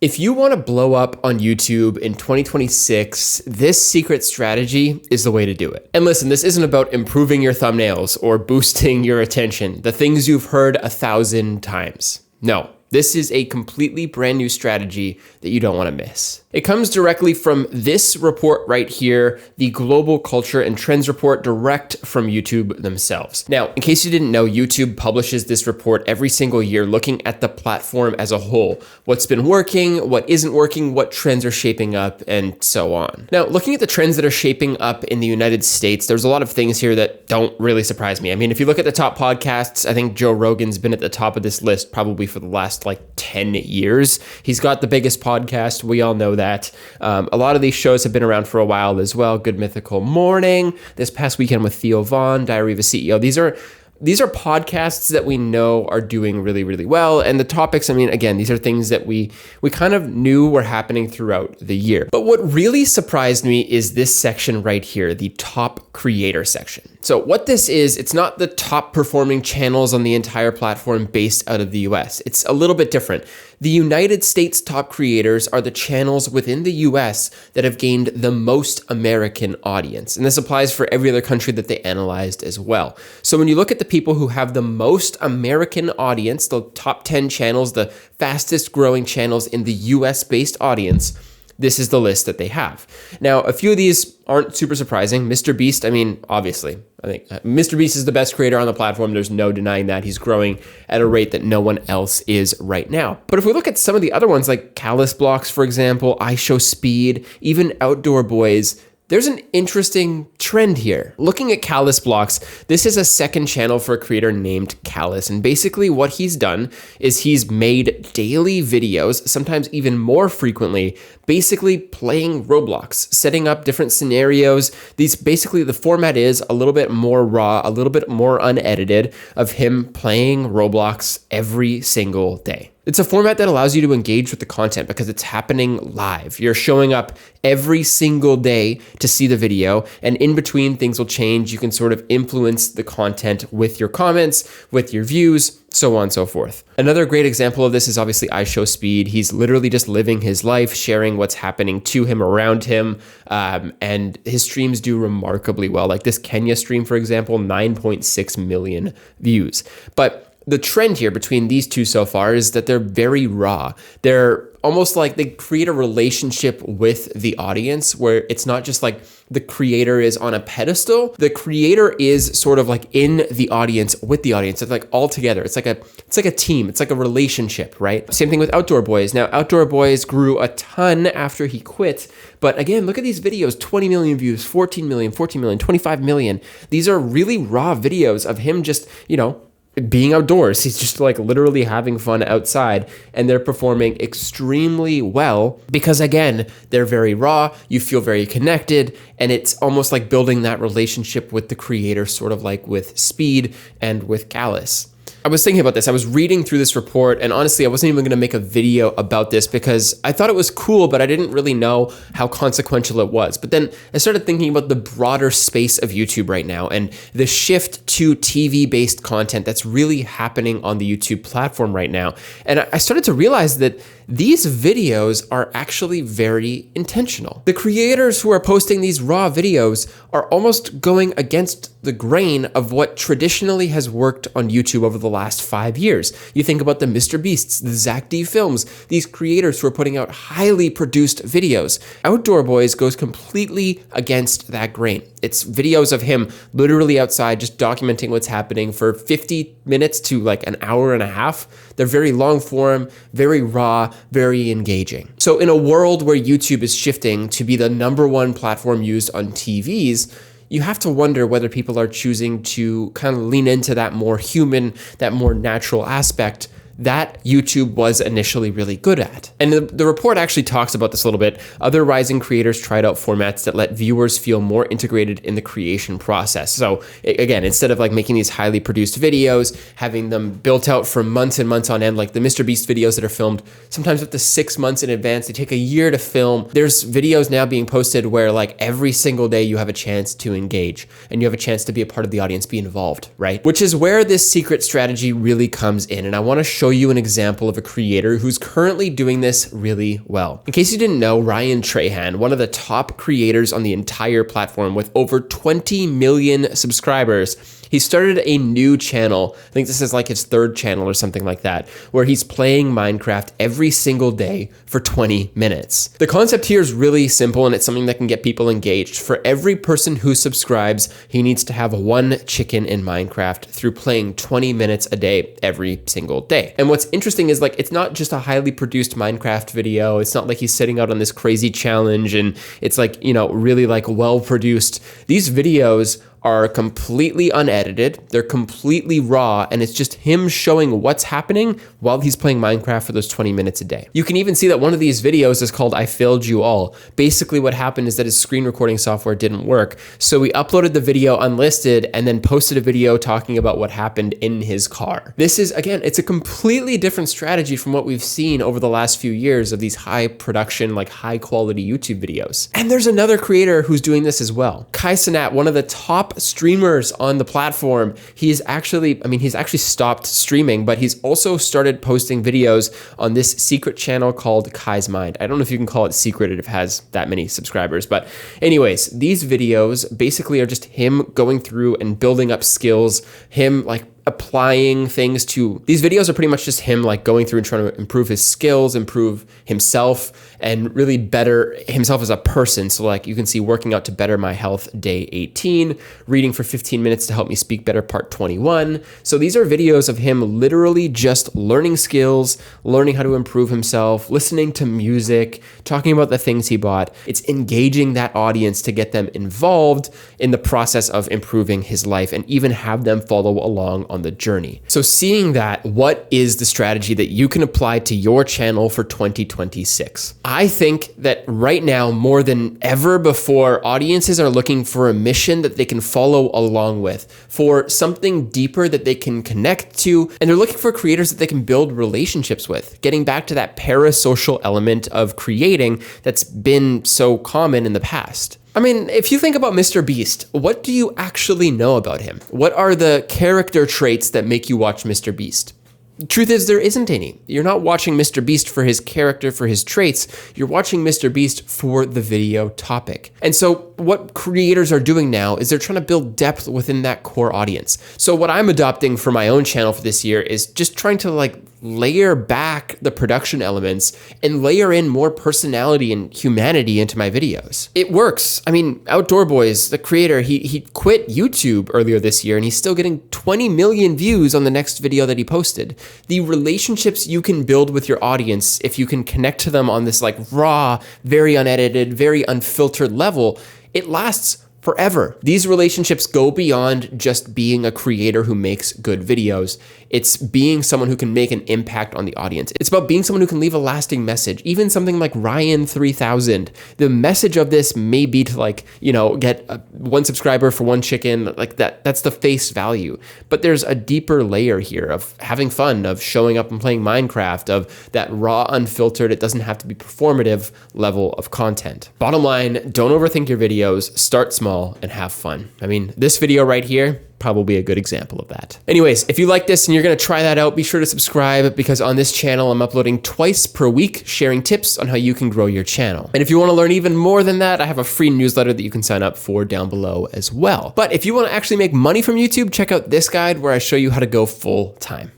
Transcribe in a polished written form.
If you want to blow up on YouTube in 2026, this secret strategy is the way to do it. And listen, this isn't about improving your thumbnails or boosting your attention, the things you've heard 1,000 times. No, this is a completely brand new strategy that you don't want to miss. It comes directly from this report right here, the Global Culture and Trends Report, direct from YouTube themselves. Now, in case you didn't know, YouTube publishes this report every single year looking at the platform as a whole. What's been working, what isn't working, what trends are shaping up, and so on. Now, looking at the trends that are shaping up in the United States, there's a lot of things here that don't really surprise me. I mean, if you look at the top podcasts, I think Joe Rogan's been at the top of this list probably for the last 10 years. He's got the biggest podcast. We all know that. A lot of these shows have been around for a while as well. Good Mythical Morning, this past weekend with Theo Vaughn, Diary of a CEO. These are podcasts that we know are doing really, really well. And the topics, I mean, again, these are things that we kind of knew were happening throughout the year. But what really surprised me is this section right here, the top creator section. So what this is, it's not the top performing channels on the entire platform based out of the US. It's a little bit different. The United States top creators are the channels within the US that have gained the most American audience. And this applies for every other country that they analyzed as well. So when you look at the people who have the most American audience, the top 10 channels, the fastest growing channels in the US based audience, this is the list that they have. Now, a few of these aren't super surprising. Mr. Beast, I mean, obviously, I think Mr. Beast is the best creator on the platform. There's no denying that. He's growing at a rate that no one else is right now. But if we look at some of the other ones, like Callus Blocks, for example, I Show Speed, even Outdoor Boys, there's an interesting trend here. Looking at Callus Blocks, this is a second channel for a creator named Callus. And basically what he's done is he's made daily videos, sometimes even more frequently, basically playing Roblox, setting up different scenarios. Basically the format is a little bit more raw, a little bit more unedited of him playing Roblox every single day. It's a format that allows you to engage with the content because it's happening live. You're showing up every single day to see the video, and in between things will change. You can sort of influence the content with your comments, with your views, so on and so forth. Another great example of this is obviously I Show Speed. He's literally just living his life, sharing what's happening to him, around him, and his streams do remarkably well. Like this Kenya stream, for example, 9.6 million views. But the trend here between these two so far is that they're very raw. They're almost like they create a relationship with the audience where it's not just like the creator is on a pedestal. The creator is sort of like in the audience with the audience. It's like all together. It's like a team. It's like a relationship, right? Same thing with Outdoor Boys. Now, Outdoor Boys grew a ton after he quit. But again, look at these videos, 20 million views, 14 million, 25 million. These are really raw videos of him just, being outdoors. He's just like literally having fun outside, and they're performing extremely well because again, they're very raw, you feel very connected, and it's almost like building that relationship with the creator, sort of like with Speed and with Callus. I was thinking about this. I was reading through this report, and honestly, I wasn't even going to make a video about this because I thought it was cool, but I didn't really know how consequential it was. But then I started thinking about the broader space of YouTube right now and the shift to TV-based content that's really happening on the YouTube platform right now. And I started to realize that these videos are actually very intentional. The creators who are posting these raw videos are almost going against the grain of what traditionally has worked on YouTube over the last 5 years. You think about the Mr. Beasts, the Zach D Films, these creators who are putting out highly produced videos. Outdoor Boys goes completely against that grain. It's videos of him literally outside just documenting what's happening for 50 minutes to like an hour and a half. They're very long form, very raw, very engaging. So in a world where YouTube is shifting to be the #1 platform used on TVs, you have to wonder whether people are choosing to kind of lean into that more human, that more natural aspect that YouTube was initially really good at. And the report actually talks about this a little bit. Other rising creators tried out formats that let viewers feel more integrated in the creation process. So again, instead of like making these highly produced videos, having them built out for months and months on end, like the Mr. Beast videos that are filmed sometimes up to 6 months in advance, they take a year to film. There's videos now being posted where like every single day you have a chance to engage and you have a chance to be a part of the audience, be involved, right? Which is where this secret strategy really comes in. And I want to show show you an example of a creator who's currently doing this really well. In case you didn't know, Ryan Trahan, one of the top creators on the entire platform with over 20 million subscribers, he started a new channel. I think this is like his third channel or something like that, where he's playing Minecraft every single day for 20 minutes. The concept here is really simple, and it's something that can get people engaged. For every person who subscribes, he needs to have one chicken in Minecraft through playing 20 minutes a day every single day. And what's interesting is, like, it's not just a highly produced Minecraft video. It's not like he's setting out on this crazy challenge and it's like, you know, really like well produced. These videos are completely unedited, they're completely raw, and it's just him showing what's happening while he's playing Minecraft for those 20 minutes a day. You can even see that one of these videos is called I Failed You All. Basically what happened is that his screen recording software didn't work, so he uploaded the video unlisted and then posted a video talking about what happened in his car. This is, again, it's a completely different strategy from what we've seen over the last few years of these high production, like high quality YouTube videos. And there's another creator who's doing this as well. Kai Cenat, one of the top streamers on the platform. He's actually stopped streaming, but he's also started posting videos on this secret channel called Kai's Mind. I don't know if you can call it secret if it has that many subscribers, but anyways, these videos basically are just him going through and building up skills, him like applying things to, these videos are pretty much just him like going through and trying to improve his skills, improve himself, and really better himself as a person. So like you can see working out to better my health day 18, reading for 15 minutes to help me speak better part 21. So these are videos of him literally just learning skills, learning how to improve himself, listening to music, talking about the things he bought. It's engaging that audience to get them involved in the process of improving his life and even have them follow along on the journey. So seeing that, what is the strategy that you can apply to your channel for 2026? I think that right now, more than ever before, audiences are looking for a mission that they can follow along with, for something deeper that they can connect to, and they're looking for creators that they can build relationships with, getting back to that parasocial element of creating that's been so common in the past. I mean, if you think about Mr. Beast, what do you actually know about him? What are the character traits that make you watch Mr. Beast? The truth is, there isn't any. You're not watching Mr. Beast for his character, for his traits. You're watching Mr. Beast for the video topic. And so what creators are doing now is they're trying to build depth within that core audience. So what I'm adopting for my own channel for this year is just trying to like layer back the production elements and layer in more personality and humanity into my videos. It works. I mean, Outdoor Boys, the creator, he quit YouTube earlier this year and he's still getting 20 million views on the next video that he posted. The relationships you can build with your audience, if you can connect to them on this like raw, very unedited, very unfiltered level, it lasts forever. These relationships go beyond just being a creator who makes good videos. It's being someone who can make an impact on the audience. It's about being someone who can leave a lasting message. Even something like Ryan 3000, the message of this may be to like, you know, get one subscriber for one chicken, like that. That's the face value. But there's a deeper layer here of having fun, of showing up and playing Minecraft, of that raw, unfiltered, it doesn't have to be performative level of content. Bottom line, don't overthink your videos, start small and have fun. I mean, this video right here, probably a good example of that. Anyways, if you like this and you're gonna try that out, be sure to subscribe because on this channel, I'm uploading twice per week, sharing tips on how you can grow your channel. And if you wanna learn even more than that, I have a free newsletter that you can sign up for down below as well. But if you wanna actually make money from YouTube, check out this guide where I show you how to go full time.